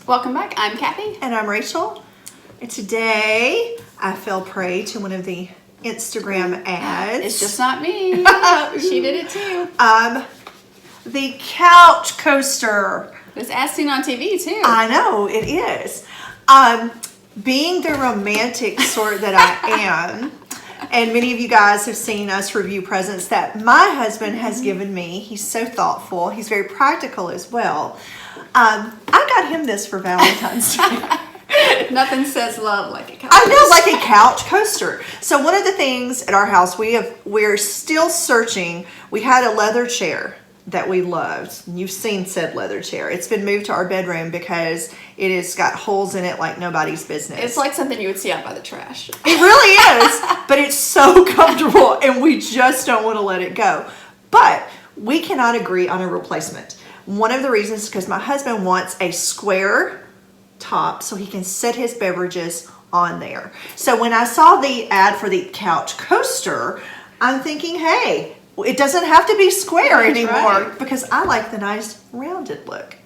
Welcome back. I'm Cathy. And I'm Rachel. And today I fell prey to one of the Instagram ads. It's just not me. She did it too. The CouchCoaster. It's as seen on TV too. I know, it is. Being the romantic sort that I am, and many of you guys have seen us review presents that my husband has given me. He's so thoughtful. He's very practical as well. I got him this for Valentine's Day. Nothing says love like a couch. I know, like a couch coaster. So one of the things at our house, we're still searching. We had a leather chair that we loved. You've seen said leather chair. It's been moved to our bedroom because it has got holes in it like nobody's business. It's like something you would see out by the trash. It really is, but it's so comfortable and we just don't want to let it go. But we cannot agree on a replacement. One of the reasons is because my husband wants a square top so he can set his beverages on there. So when I saw the ad for the CouchCoaster, I'm thinking, hey, it doesn't have to be square anymore, right? Because I like the nice rounded look.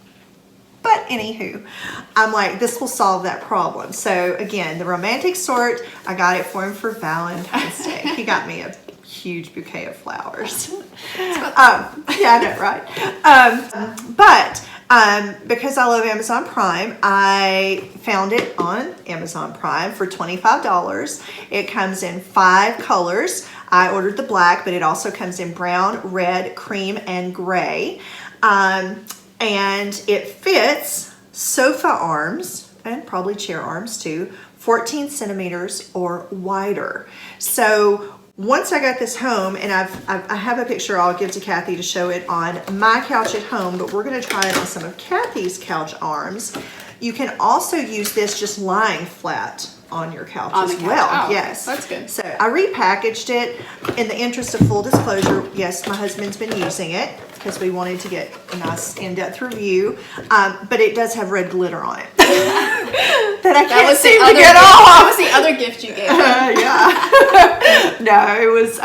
But anywho, I'm like, this will solve that problem. So again, the romantic sort, I got it for him for Valentine's Day. He got me a huge bouquet of flowers. Yeah, I know, right? But because I love Amazon Prime, I found it on Amazon Prime for $25. It comes in 5 colors. I ordered the black, but it also comes in brown, red, cream, and gray. And it fits sofa arms and probably chair arms too, 14 centimeters or wider. So once I got this home, and I have a picture I'll give to Cathy to show it on my couch at home, but we're going to try it on some of Cathy's couch arms. You can also use this just lying flat on your couch as well. Oh, yes, that's good. So I repackaged it in the interest of full disclosure. Yes, my husband's been using it because we wanted to get a nice in-depth review, but it does have red glitter on it that I can't seem to get off. That was the other gift you gave Yeah. No, it was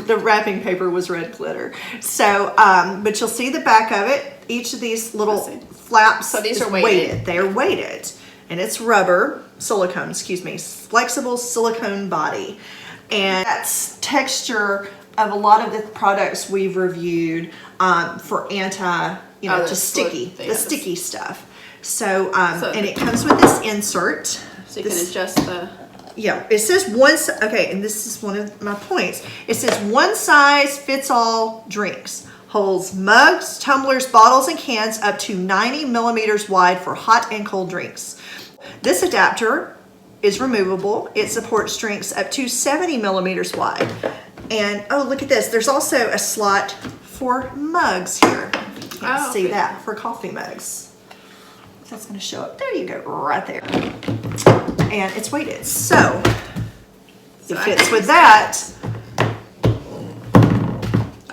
the wrapping paper was red glitter. So, but you'll see the back of it. Each of these little flaps so these is are weighted. They are weighted, and it's silicone, excuse me, flexible silicone body, and that's texture of a lot of the products we've reviewed for sticky stuff. So, and it comes with this insert. So you can adjust the... Yeah, it says okay, and this is one of my points. It says one size fits all drinks. Holds mugs, tumblers, bottles, and cans up to 90 millimeters wide for hot and cold drinks. This adapter is removable. It supports drinks up to 70 millimeters wide. And oh, look at this. There's also a slot for mugs here. You can't see that, for coffee mugs. That's going to show up. There you go, right there. And it's weighted. So it fits with that.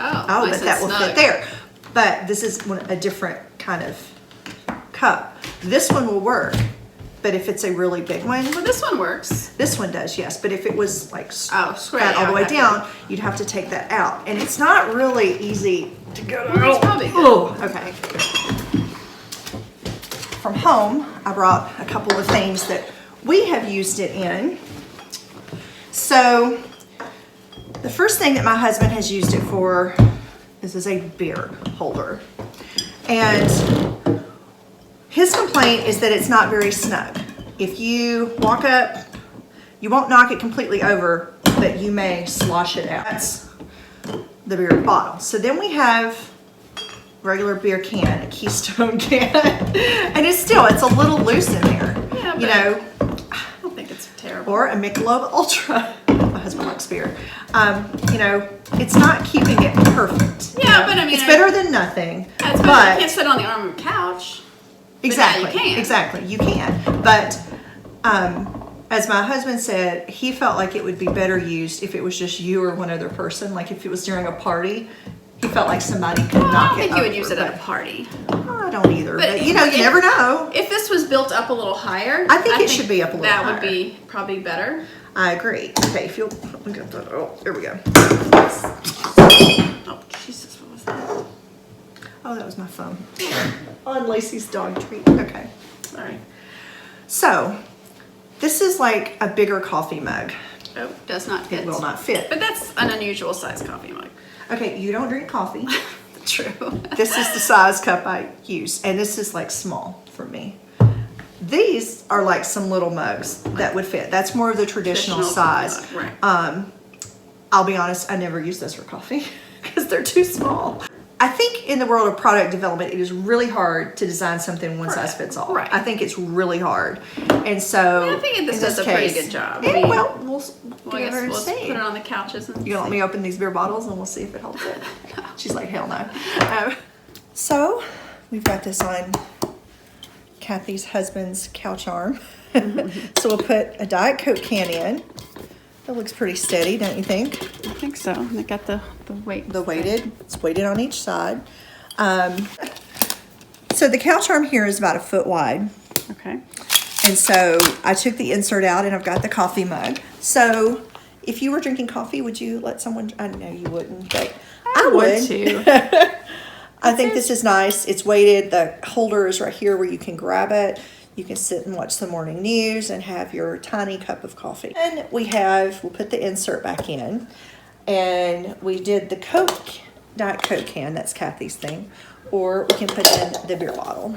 Oh, nice, but that will fit there. But this is a different kind of cup. This one will work. But if it's a really big one... Well, this one works. This one does, yes. But if it was like square all the way down, you'd have to take that out. And it's not really easy to get out. It's probably good. Oh, okay. From home, I brought a couple of things that we have used it in. So, the first thing that my husband has used it for is a beer holder. And his complaint is that it's not very snug. If you walk up, you won't knock it completely over, but you may slosh it out. That's the beer bottle. So then we have regular beer can, a Keystone can, and it's a little loose in there. Yeah, I don't think it's terrible. Or a Michelob Ultra. My husband likes beer. It's not keeping it perfect. Yeah, but I mean, it's better than nothing. But you can't sit on the arm of a couch. Exactly. But yeah, you can. Exactly. You can. But as my husband said, he felt like it would be better used if it was just you or one other person. Like if it was during a party, he felt like somebody could knock it over. I think you would use it at a party. I don't either. But you never know. If this was built up a little higher, I think it should be up a little higher. That would be probably better. I agree. Okay, if you'll look at that. Oh, there we go. Oh, Jesus, what was that? Oh, that was my phone. On Lacey's dog treat. Okay. Sorry. So, this is like a bigger coffee mug. Oh, does not fit. It will not fit. But that's an unusual size coffee mug. Okay, you don't drink coffee. True. This is the size cup I use, and this is like small for me. These are like some little mugs that would fit. That's more of the traditional size. coffee mug, right. I'll be honest, I never use this for coffee because they're too small. I think in the world of product development, it is really hard to design something one size fits all. Right. I think it's really hard. And so I think this does a pretty good job. Yeah, well, Well, I guess we'll see. put it on the couches and You gonna let me open these beer bottles and we'll see if it holds it? She's like, hell no. So we've got this on Cathy's husband's couch arm. So we'll put a Diet Coke can in. That looks pretty steady, don't you think? I think so. They got the weight. The weighted, it's weighted on each side. So the couch arm here is about 1 foot wide. Okay. And so I took the insert out and I've got the coffee mug. So if you were drinking coffee, would you let someone, I know you wouldn't, but I would. too. I think this is nice. It's weighted. The holder is right here where you can grab it. You can sit and watch the morning news and have your tiny cup of coffee. And we'll put the insert back in. And we did the Diet Coke can, that's Cathy's thing. Or we can put in the beer bottle.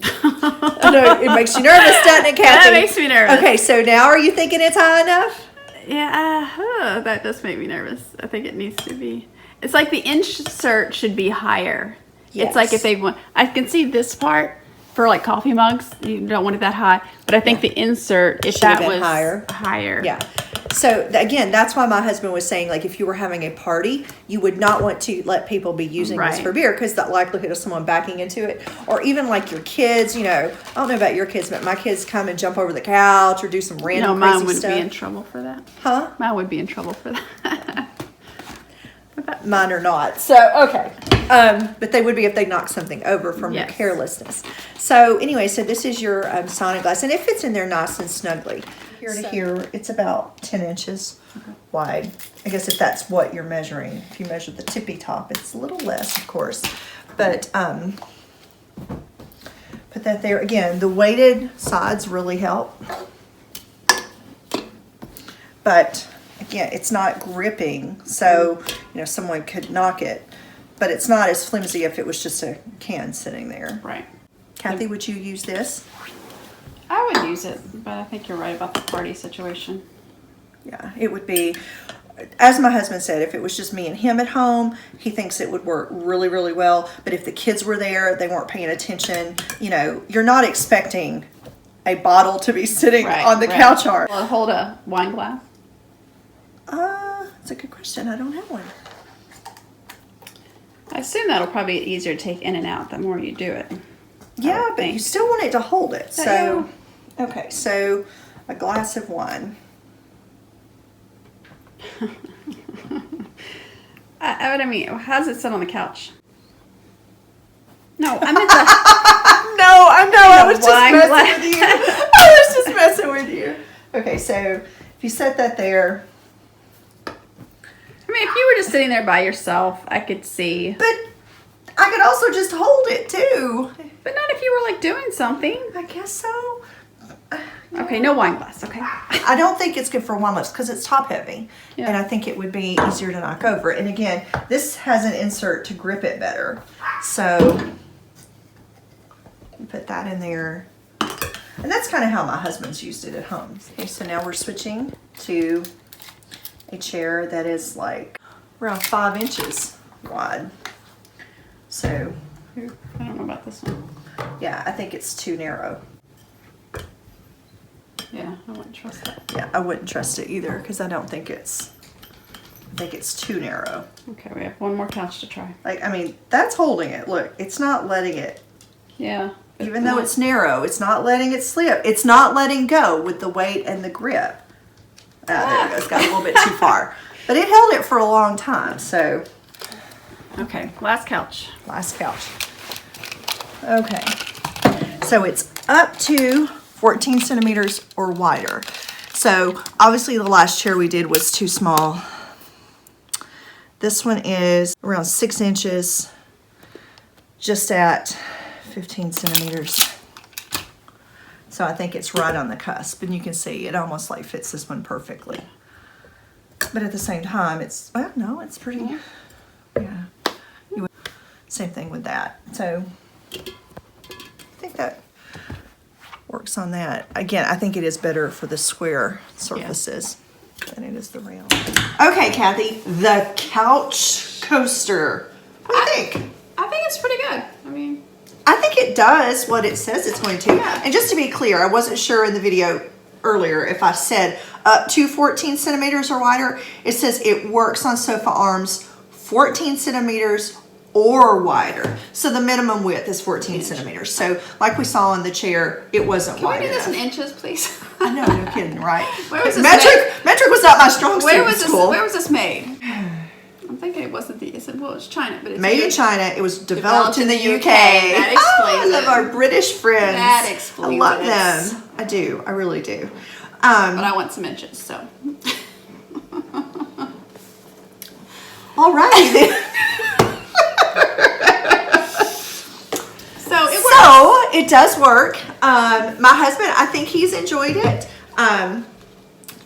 I know, it makes you nervous, doesn't it, Cathy? That makes me nervous. Okay, so now are you thinking it's high enough? Yeah, that does make me nervous. I think it needs to be. It's like the insert should be higher. Yes. It's like if they want, I can see this part for like coffee mugs, you don't want it that high. But I think the insert, if Should have that been was higher. Yeah. So again, that's why my husband was saying, like, if you were having a party, you would not want to let people be using this Right. for beer because the likelihood of someone backing into it, or even like your kids, you know, I don't know about your kids, but my kids come and jump over the couch or do some random No, mine crazy would stuff. be in trouble for that. Huh? Mine would be in trouble for that. Mine are not. So, okay. But they would be if they knocked something over from your Yes. carelessness. So anyway, so this is your Sonic glass, and it fits in there nice and snugly. Here to here, it's about 10 inches wide. I guess if that's what you're measuring. If you measure the tippy top, it's a little less, of course. But put that there. Again, the weighted sides really help. But again, it's not gripping, so you know someone could knock it. But it's not as flimsy if it was just a can sitting there. Right. Cathy, would you use this? I would use it, but I think you're right about the party situation. Yeah, it would be, as my husband said, if it was just me and him at home, he thinks it would work really, really well. But if the kids were there, they weren't paying attention, you know, you're not expecting a bottle to be sitting on the couch arm. Well, hold a wine glass. That's a good question. I don't have one. I assume that'll probably be easier to take in and out the more you do it. Yeah, but you still want it to hold it. Yeah. So, okay, so a glass of wine. I mean, how does it sit on the couch? No, I meant the... No, I know. I was just wine messing glass. with you. I was just messing with you. Okay, so if you set that there. I mean, if you were just sitting there by yourself, I could see. But I could also just hold it too. But not if you were like doing something. I guess so. Okay, no wine glass, okay. I don't think it's good for wine glass because it's top heavy. Yeah. And I think it would be easier to knock over. And again, this has an insert to grip it better. So you put that in there. And that's kind of how my husband's used it at home. Okay, so now we're switching to a chair that is like around 5 inches wide. So, I don't know about this one. yeah, I think it's too narrow. Yeah, I wouldn't trust that. Yeah, I wouldn't trust it either because I think it's too narrow. Okay, we have one more couch to try. Like, I mean, that's holding it. Look, it's not letting it. Yeah. Even though it's narrow, it's not letting it slip. It's not letting go with the weight and the grip. There it goes. Got a little bit too far. But it held it for a long time, so. Okay, last couch. Last couch. Okay. So it's up to 14 centimeters or wider. So obviously the last chair we did was too small. This one is around 6 inches, just at 15 centimeters. So I think it's right on the cusp, and you can see it almost like fits this one perfectly. But at the same time, it's, well, no, it's pretty, yeah. Same thing with that. So I think that works on that. Again, I think it is better for the square surfaces than it is the round. Okay, Kathy, the couch coaster. What do you think? I think it's pretty good. I mean, I think it does what it says it's going to. Yeah. And just to be clear, I wasn't sure in the video earlier if I said up to 14 centimeters or wider. It says it works on sofa arms 14 centimeters or wider. So the minimum width is 14 centimeters. So like we saw on the chair, it wasn't wide can we do this enough. in inches, please? I know, no kidding, right? Where was this metric was not my strong suit in school. Where was this made? I'm thinking it wasn't well, it's China, but it's Made in China. It was developed in the UK. That explains I love our British friends. That explains I love it. them. I do. I really do. But I want some inches, so. All righty then. So it does work. My husband, I think he's enjoyed it.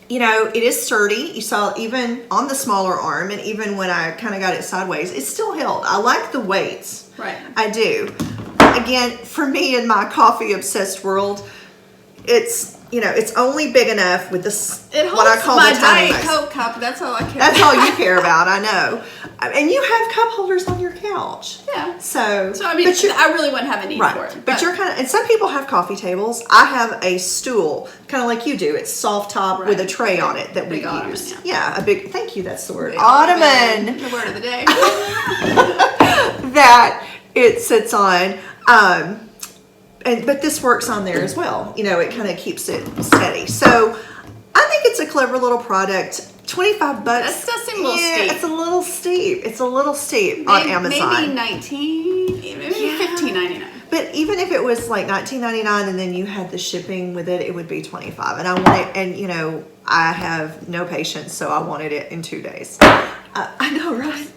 You know, it is sturdy. You saw even on the smaller arm, and even when I kind of got it sideways, it still held. I like the weights. Right. I do. Again, for me in my coffee obsessed world, it's, you know, it's only big enough with this, It holds what I call my the tiny Diet mugs. Coke cup. That's all I care That's about. all you care about, I know. And you have cup holders on your couch. Yeah. So I mean, I really wouldn't have a need for it. But you're kind of, and some people have coffee tables. I have a stool, kind of like you do. It's soft top with a tray on it that we Big ottoman, use. yeah. A big, thank you, that's the word. Big Ottoman. The word of the day. That it sits on. But this works on there as well. You know, it kind of keeps it steady. So I think it's a clever little product. $25. That does seem a little steep. It's a little steep. It's a little steep on Amazon. Maybe $15.99. But even if it was like $19.99 and then you had the shipping with it, it would be $25. And I want it, and you know, I have no patience, so I wanted it in 2 days. I know, right?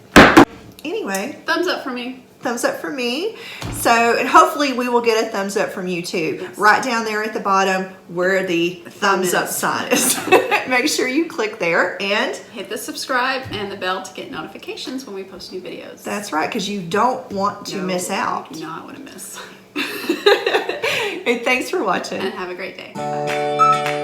Anyway. Thumbs up for me. Thumbs up for me. So, and hopefully we will get a thumbs up from you too. Yes. Right down there at the bottom where the thumbs up sign is. Make sure you click there and hit the subscribe and the bell to get notifications when we post new videos. that's right, because you don't want to miss out. You do not want to miss. And thanks for watching. And have a great day. Bye.